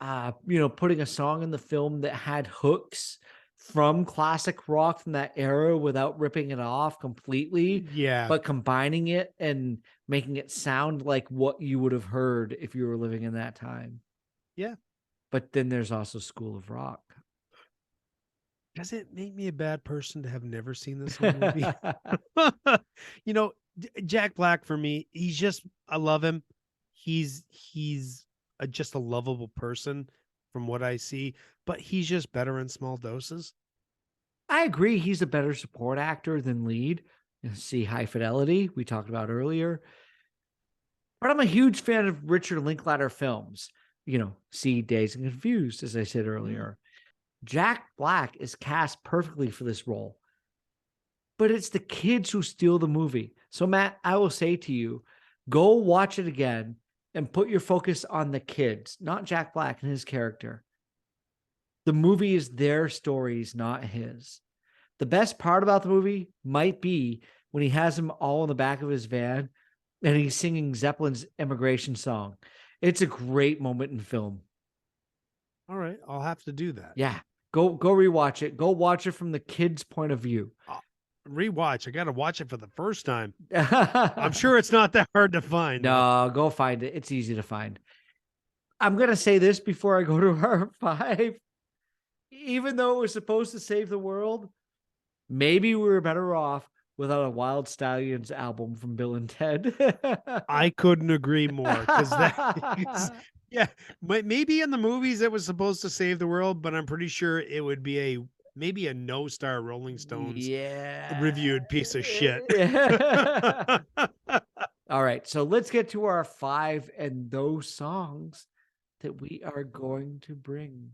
putting a song in the film that had hooks from classic rock from that era without ripping it off completely, Yeah. but combining it and making it sound like what you would have heard if you were living in that time. Yeah. But then there's also School of Rock. Does it make me a bad person to have never seen this whole movie? Jack Black for me, I love him. He's just a lovable person from what I see, but he's just better in small doses. I agree. He's a better support actor than lead. See High Fidelity, we talked about earlier. But I'm a huge fan of Richard Linklater films. See Dazed and Confused, as I said earlier. Jack Black is cast perfectly for this role. But it's the kids who steal the movie. So, Matt, I will say to you, go watch it again and put your focus on the kids, not Jack Black and his character. The movie is their stories, not his. The best part about the movie might be when he has them all in the back of his van and he's singing Zeppelin's Immigration Song. It's a great moment in film. All right, I'll have to do that. Yeah, go rewatch it. Go watch it from the kids' point of view. Rewatch. I got to watch it for the first time. I'm sure it's not that hard to find. No, go find it. It's easy to find. I'm going to say this before I go to our 5. Even though it was supposed to save the world, maybe we were better off without a Wild Stallions album from Bill and Ted. I couldn't agree more, yeah, maybe in the movies it was supposed to save the world, but I'm pretty sure it would be maybe a no-star Rolling Stones reviewed piece of shit. All right, so let's get to our 5 and those songs that we are going to bring.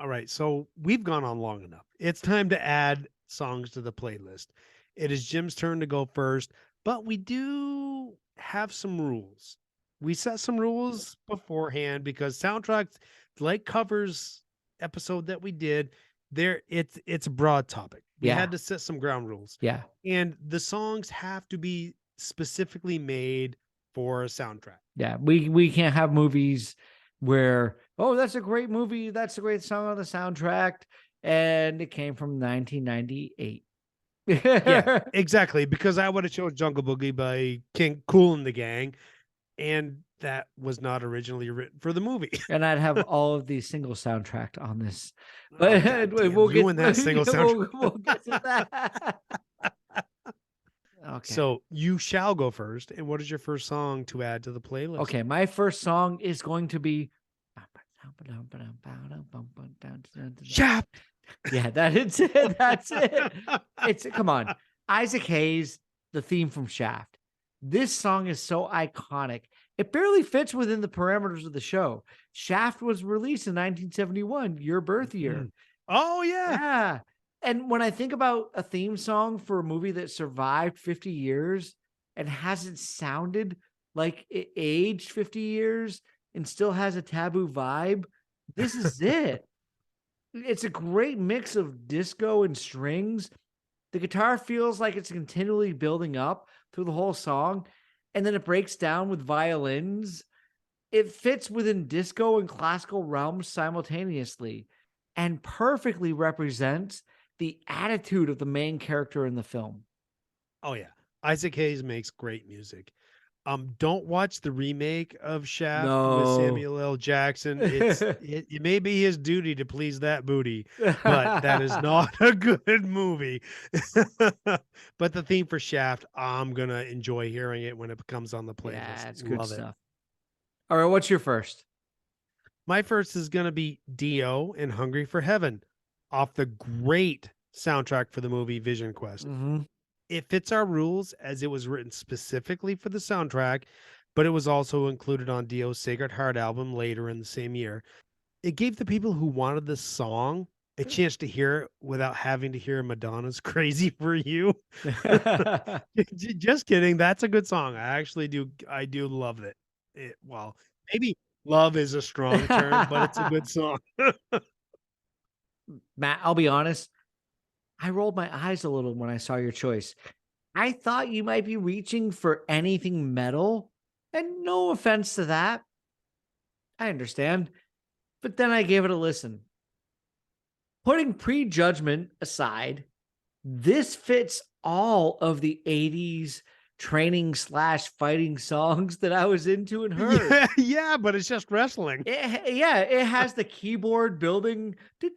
All right, so we've gone on long enough. It's time to add songs to the playlist. It is Jim's turn to go first, but we do have some rules. We set some rules beforehand because soundtracks, like covers episode that we did, it's a broad topic. We had to set some ground rules. Yeah. And the songs have to be specifically made for a soundtrack. Yeah, we can't have movies where, oh, that's a great movie, that's a great song on the soundtrack, and it came from 1998. Yeah, exactly. Because I would have chose Jungle Boogie by King Kool and the Gang, and that was not originally written for the movie. And I'd have all of the single soundtrack on this. But we'll get that single soundtrack. We'll get to that. Okay. So you shall go first. And what is your first song to add to the playlist? Okay. My first song is going to be. Shaft. Yeah, that is it. That's it. It's come on. Isaac Hayes, the theme from Shaft. This song is so iconic. It barely fits within the parameters of the show. Shaft was released in 1971, your birth year. Mhm. Oh yeah. Yeah. And when I think about a theme song for a movie that survived 50 years and hasn't sounded like it aged 50 years and still has a taboo vibe, this is it. It's a great mix of disco and strings. The guitar feels like it's continually building up through the whole song, and then it breaks down with violins. It fits within disco and classical realms simultaneously and perfectly represents the attitude of the main character in the film. Oh yeah. Isaac Hayes makes great music. Don't watch the remake of Shaft with No. Samuel L. Jackson. It may be his duty to please that booty, but that is not a good movie. But the theme for Shaft, I'm gonna enjoy hearing it when it comes on the playlist. Yeah, it's good Love it. stuff. All right, what's your first? My first is gonna be Dio and Hungry for Heaven, off the great soundtrack for the movie Vision Quest. Mhm. It fits our rules as it was written specifically for the soundtrack, but it was also included on Dio's Sacred Heart album later in the same year. It gave the people who wanted this song a chance to hear it without having to hear Madonna's Crazy for You. Just kidding. That's a good song. I do love it. Well, maybe love is a strong term, but it's a good song. Matt, I'll be honest, I rolled my eyes a little when I saw your choice. I thought you might be reaching for anything metal, and no offense to that. I understand. But then I gave it a listen. Putting prejudgment aside, this fits all of the 80s training slash fighting songs that I was into and heard. Yeah, yeah, but it's just wrestling. Yeah, it has the keyboard building, you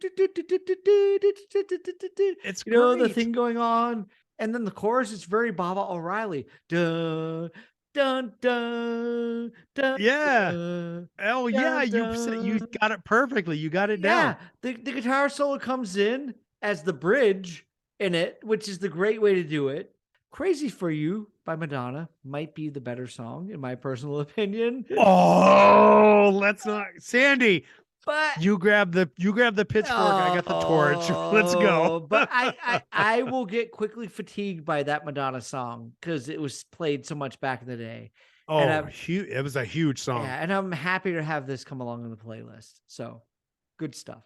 It's know, the great. thing going on. And then the chorus is very Baba O'Reilly. Dun, dun, dun, dun, Yeah. dun, Oh, yeah, dun, you dun. got it perfectly, you got it down. Yeah, the guitar solo comes in as the bridge in it, which is the great way to do it. Crazy for You by Madonna might be the better song, in my personal opinion. Oh, let's not Sandy, But you grab the pitchfork, I got the torch, let's go. but I will get quickly fatigued by that Madonna song because it was played so much back in the day. And Oh, I'm hu it was a huge song. yeah, and I'm happy to have this come along in the playlist. So good stuff.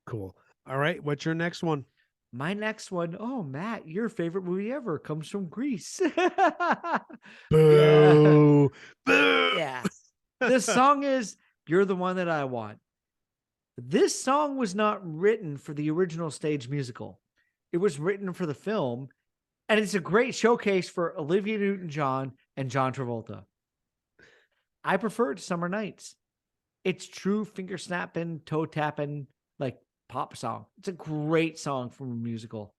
Cool. Alright, what's your next one? My next one, oh Matt, your favorite movie ever comes from Greece. Yeah. Boo. Boo. Yeah. This song is You're the One That I Want. This song was not written for the original stage musical. It was written for the film, and it's a great showcase for Olivia Newton-John and John Travolta. I prefer it to Summer Nights. It's true finger snapping, toe tapping, like pop song. It's a great song from a musical.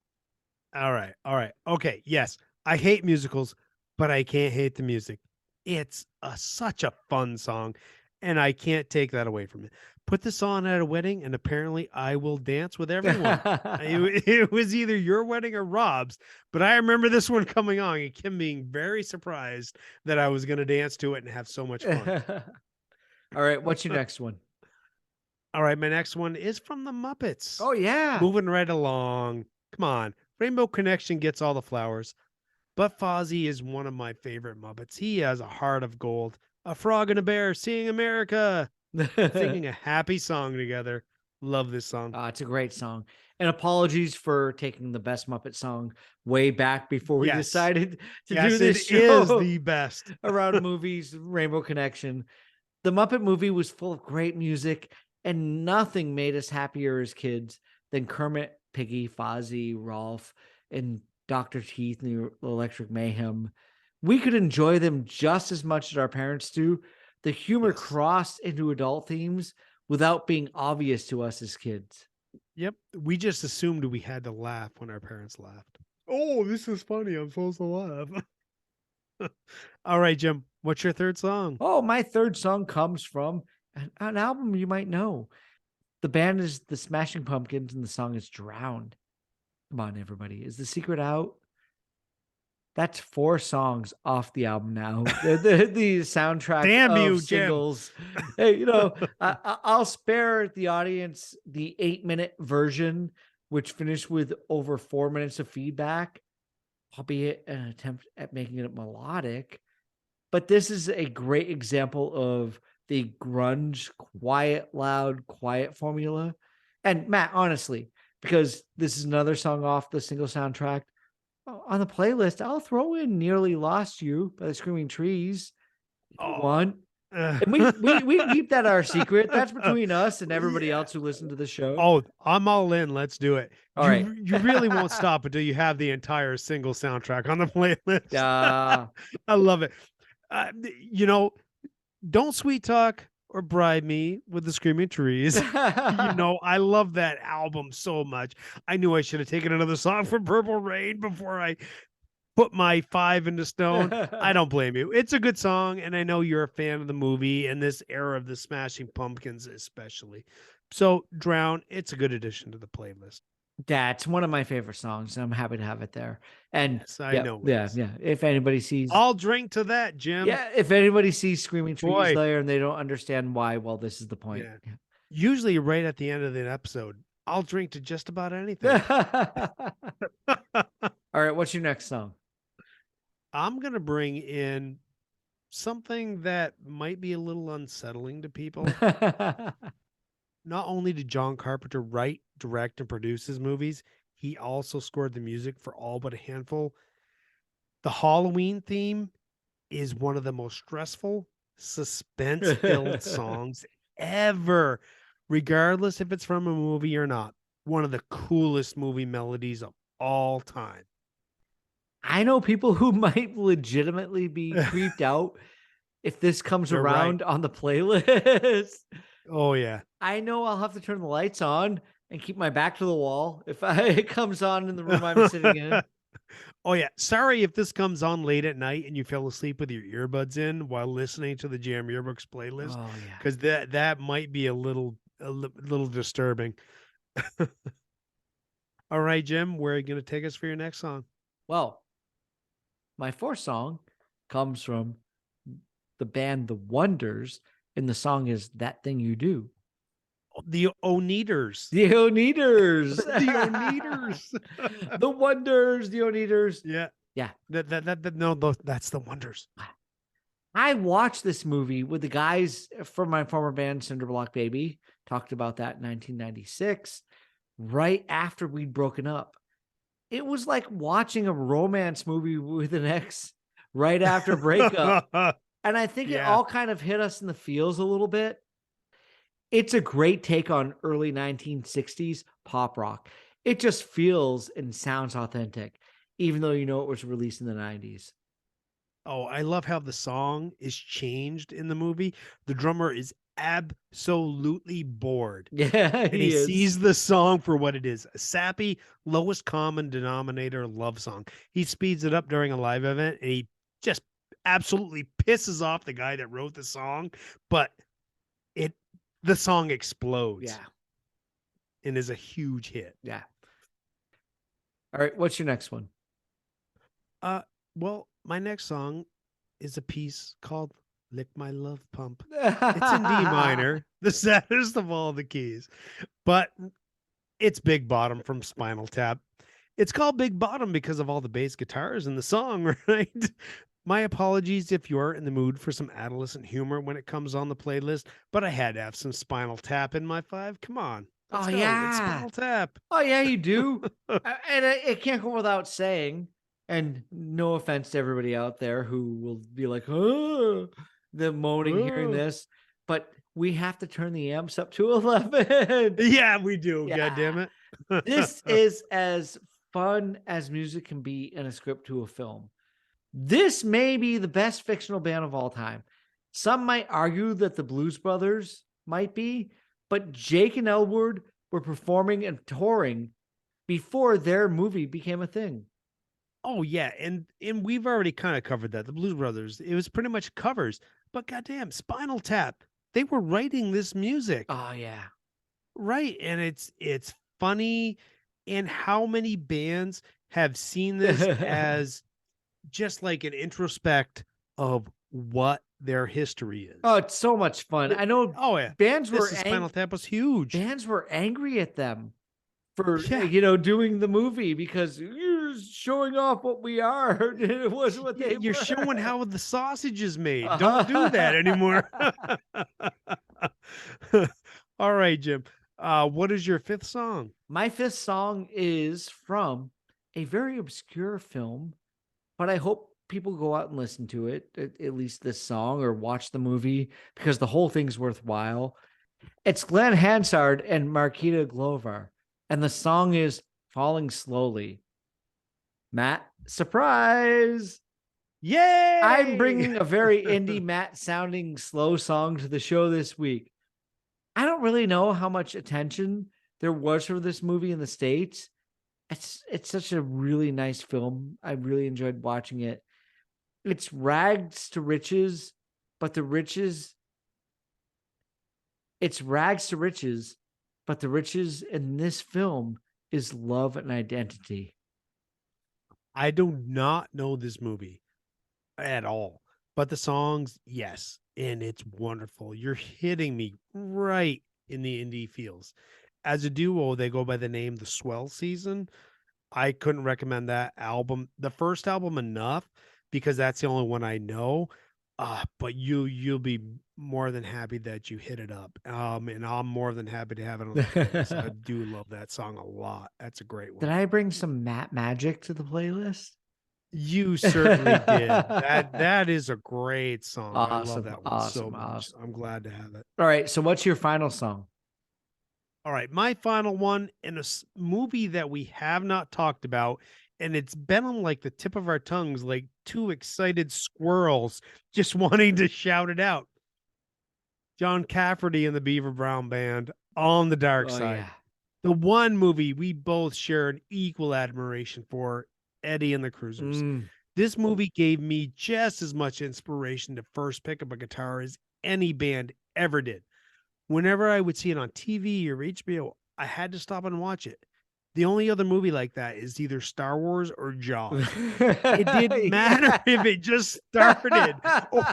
Alright, alright. Okay, yes, I hate musicals, but I can't hate the music. It's such a fun song, and I can't take that away from it. Put this on at a wedding, and apparently I will dance with everyone. It was either your wedding or Rob's, but I remember this one coming on and Kim being very surprised that I was gonna dance to it and have so much fun. All right, what's your next one? All right, my next one is from the Muppets. Oh yeah. Moving right along. Come on. Rainbow Connection gets all the flowers, but Fozzie is one of my favorite Muppets. He has a heart of gold, a frog and a bear singing America, singing a happy song together. Love this song. It's a great song. And apologies for taking the best Muppet song way back before we Yes. decided to do Yes, this it is show the best. around movies, Rainbow Connection. The Muppet movie was full of great music, and nothing made us happier as kids than Kermit, Piggy, Fozzie, Rolf, and Dr. Teeth and the Electric Mayhem. We could enjoy them just as much as our parents do. The humor Yes. crossed into adult themes without being obvious to us as kids. Yep. We just assumed we had to laugh when our parents laughed. Oh, this is funny. I'm supposed to laugh. All right, Jim. What's your third song? Oh, my third song comes from an album you might know. The band is the Smashing Pumpkins, and the song is Drowned. Come on, everybody. Is the secret out? That's 4 songs off the album now. The soundtrack Damn of you, Jim. singles. Hey, I'll spare the audience the 8-minute version, which finished with over 4 minutes of feedback, albeit an attempt at making it melodic. But this is a great example of the grunge, quiet, loud, quiet formula. And Matt, honestly, because this is another song off the single soundtrack, on the playlist, I'll throw in Nearly Lost You by the Screaming Trees if you Oh. want. And we can keep that our secret. That's between us and everybody Yeah. else who listens to the show. Oh, I'm all in. Let's do it. All right. You really won't stop until you have the entire single soundtrack on the playlist. Uh, I love it. You know, don't sweet talk or bribe me with the Screaming Trees. I love that album so much. I knew I should have taken another song from Purple Rain before I put my 5 into stone. I don't blame you. It's a good song, and I know you're a fan of the movie and this era of the Smashing Pumpkins, especially. So, Drown, it's a good addition to the playlist. That's one of my favorite songs. I'm happy to have it there. And Yes, I yeah, know it yeah, is. yeah. If anybody sees, I'll drink to that, Jim. yeah, if anybody sees Screaming Trees Boy, there and they don't understand why, well, this is the point. yeah. Usually, right at the end of the episode, I'll drink to just about anything. Yeah. All right, what's your next song? I'm going to bring in something that might be a little unsettling to people. Not only did John Carpenter write, direct, and produce his movies, he also scored the music for all but a handful. The Halloween theme is one of the most stressful, suspense filled songs ever, regardless if it's from a movie or not. One of the coolest movie melodies of all time. I know people who might legitimately be creeped out if this comes You're right. around on the playlist. Oh, yeah. I know I'll have to turn the lights on and keep my back to the wall if it comes on in the room I'm sitting in. Oh, yeah. Sorry if this comes on late at night and you fell asleep with your earbuds in while listening to the Jam Yearbooks playlist, Oh yeah. because that might be a little disturbing. All right, Jim, where are you going to take us for your next song? Well, my 4th song comes from the band The Wonders, and the song is That Thing You Do. The Oneaters. The Oneaters. The Oneaters. The Wonders. The Oneaters. Yeah. Yeah. That's the Wonders. I watched this movie with the guys from my former band, Cinderblock Baby. Talked about that in 1996, right after we'd broken up. It was like watching a romance movie with an ex right after breakup. And I think it all kind of hit us in the feels a little bit. It's a great take on early 1960s pop rock. It just feels and sounds authentic, even though it was released in the 90s. Oh, I love how the song is changed in the movie. The drummer is absolutely bored. Yeah, And he sees the song for what it is, a sappy, lowest common denominator love song. He speeds it up during a live event, and he just absolutely pisses off the guy that wrote the song, but the song explodes. Yeah. And is a huge hit. Yeah. All right, what's your next one? Well, my next song is a piece called Lick My Love Pump. It's in D minor, the saddest of all the keys, but it's Big Bottom from Spinal Tap. It's called Big Bottom because of all the bass guitars in the song, right? My apologies if you're in the mood for some adolescent humor when it comes on the playlist, but I had to have some Spinal Tap in my 5. Come on. Let's go. It's Spinal Tap. Oh, yeah, you do. And it can't go without saying, and no offense to everybody out there who will be like, oh, the moaning hearing this, but we have to turn the amps up to 11. Yeah, we do. Yeah. God damn it. This is as fun as music can be in a script to a film. This may be the best fictional band of all time. Some might argue that the Blues Brothers might be, but Jake and Elwood were performing and touring before their movie became a thing. Oh yeah, and we've already kind of covered that. The Blues Brothers, it was pretty much covers, but goddamn, Spinal Tap, they were writing this music, Oh yeah. right? And it's funny, and how many bands have seen this as just like an introspect of what their history Oh, is. it's so much fun. Th- I know Oh yeah, bands this were is Spinal Tap was huge. bands were angry at them for, Yeah, doing the movie because you're showing off what we are. It wasn't what they you're were. showing how the sausage is made. Don't do that anymore. Uh-huh. All right, Jim. What is your fifth song? My fifth song is from a very obscure film, but I hope people go out and listen to it, at least this song, or watch the movie because the whole thing's worthwhile. It's Glenn Hansard and Marquita Glover, and the song is Falling Slowly. Matt, surprise! I'm Yay! bringing a very indie Matt sounding slow song to the show this week. I don't really know how much attention there was for this movie in the States. It's such a really nice film. I really enjoyed watching it. It's rags to riches, but the riches it's rags to riches, but the riches in this film is love and identity. I do not know this movie at all, but the songs, yes, and it's wonderful. You're hitting me right in the indie feels. As a duo, they go by the name The Swell Season. I couldn't recommend that album, the first album enough because that's the only one I know. But you'll be more than happy that you hit it up. And I'm more than happy to have it on the playlist. I Did do love that song a lot. That's a great one. I bring some Matt magic to the playlist? You certainly did. That is a great song. I love Awesome, that one so awesome, much. awesome. I'm glad to have it. All right, so what's your final song? All right, my final one in a movie that we have not talked about, and it's been on like the tip of our tongues, like two excited squirrels just wanting to shout it out. John Cafferty and the Beaver Brown Band, On the Dark Oh Side. yeah. The one movie we both share an equal admiration for, Eddie and the Cruisers. Mm. This movie gave me just as much inspiration to first pick up a guitar as any band ever did. Whenever I would see it on TV or HBO, I had to stop and watch it. The only other movie like that is either Star Wars or Jaws. It didn't matter if it just started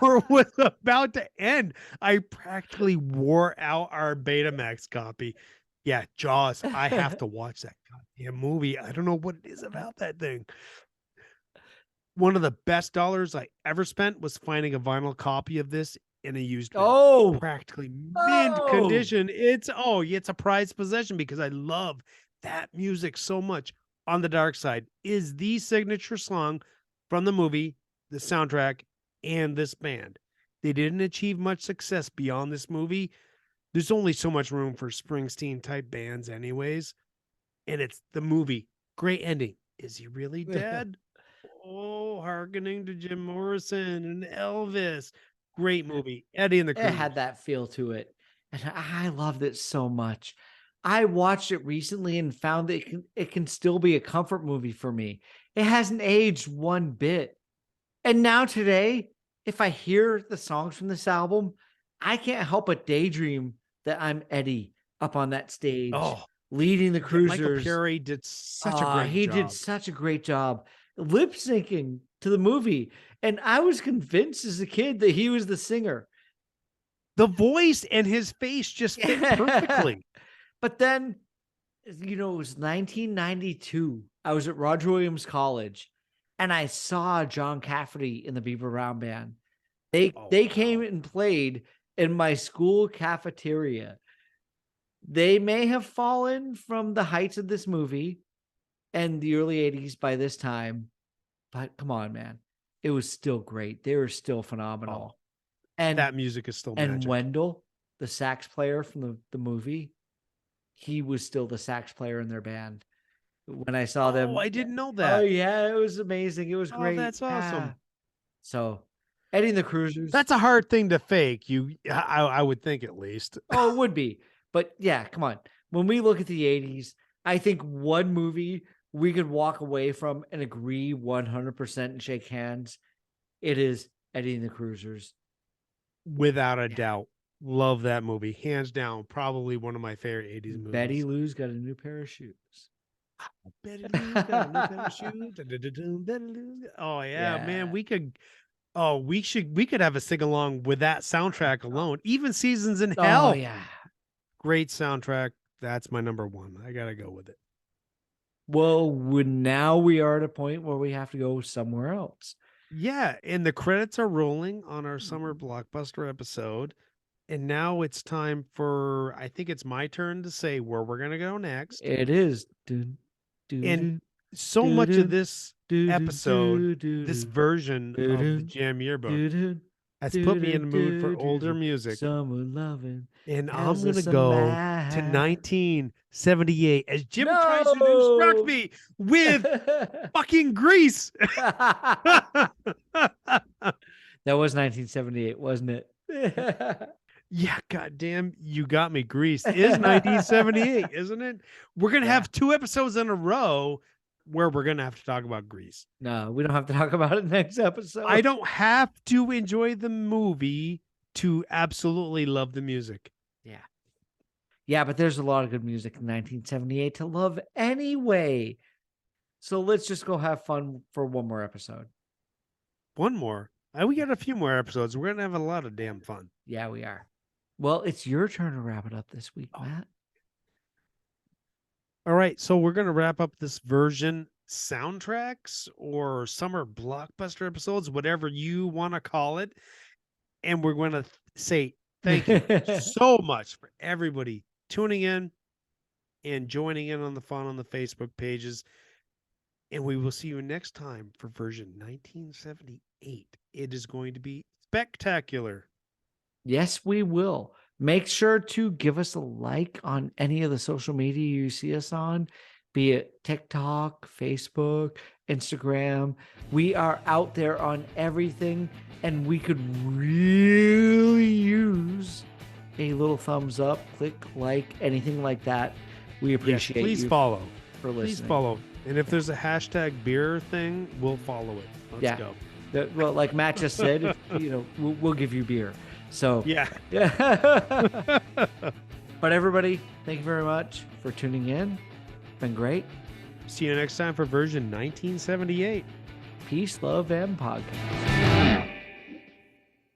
or was about to end. I practically wore out our Betamax copy. Yeah, Jaws. I have to watch that goddamn movie. I don't know what it is about that thing. One of the best dollars I ever spent was finding a vinyl copy of this in a used bin. Oh, Practically mint oh. condition. It's a prized possession because I love that music so much. On the Dark Side is the signature song from the movie, the soundtrack, and this band. They didn't achieve much success beyond this movie. There's only so much room for Springsteen type bands, anyways. And it's the movie. Great ending. Is he really dead? Oh, hearkening to Jim Morrison and Elvis. Great movie. Eddie and the It had Cruisers. that feel to it, and I loved it so much. I watched it recently and found that it can still be a comfort movie for me. It hasn't aged one bit. And now today, if I hear the songs from this album, I can't help but daydream that I'm Eddie up on that stage Oh, leading the yeah, Michael cruisers. Perry did such a great He did job. such a great job lip syncing to the movie. And I was convinced as a kid that he was the singer. The voice and his face just fit perfectly. But then, it was 1992. I was at Roger Williams College and I saw John Cafferty in the Beaver Brown Band. Oh, They came wow. and played in my school cafeteria. They may have fallen from the heights of this movie and the early 80s by this time, but come on, man. It was still great. They were still Oh, phenomenal. And that music is still and magic. Wendell, the sax player from the movie, he was still the sax player in their band. When I saw Oh, them, I didn't know oh that. yeah, it was amazing. It was Oh, great. that's awesome. So Eddie and the Cruisers. That's a hard thing to fake. I would think at least. Oh, it would be. But yeah, come on. When we look at the 80s, I think one movie we could walk away from and agree 100% and shake hands, it is Eddie and the Cruisers. Without a doubt. Love that movie. Hands down. Probably one of my favorite 80s movies. Betty Lou's got a new pair of shoes. Betty Lou's got a new pair of shoes. Betty Lou's. Oh yeah, man. We could have a sing along with that soundtrack alone. Even Seasons in Hell. Oh yeah. Great soundtrack. That's my number one. I gotta go with it. Well, now we are at a point where we have to go somewhere else. Yeah, and the credits are rolling on our summer blockbuster episode. And now it's time for, I think it's my turn to say where we're going to go next. It is. And so much of this episode, this version of the Jam Yearbook has put me in the mood for older music. Summer loving. And I'm going to go to 1978 as Jim tries to distract me with fucking Grease. That was 1978, wasn't it? Yeah, goddamn, you got me. Grease is 1978, isn't it? We're going to have 2 episodes in a row where we're going to have to talk about Grease. No, we don't have to talk about it next episode. I don't have to enjoy the movie to absolutely love the music. Yeah. Yeah, but there's a lot of good music in 1978 to love anyway. So let's just go have fun for one more episode. One more? We got a few more episodes. We're going to have a lot of damn fun. Yeah, we are. Well, it's your turn to wrap it up this week, Matt. All right, so we're going to wrap up this version soundtracks or summer blockbuster episodes, whatever you want to call it. And we're going to say thank you so much for everybody tuning in and joining in on the fun on the Facebook pages. And we will see you next time for version 1978. It is going to be spectacular. Yes, we will. Make sure to give us a like on any of the social media you see us on, be it TikTok, Facebook, Instagram. We are out there on everything, and we could really use a little thumbs up, click like, anything like that. We appreciate please you follow. for listening. Please follow. And if there's a hashtag beer thing, we'll follow it. Let's go. Well, like Matt just said, we'll give you beer. So yeah. But everybody, thank you very much for tuning in. It's been great. See you next time for version 1978. Peace, love, and podcast.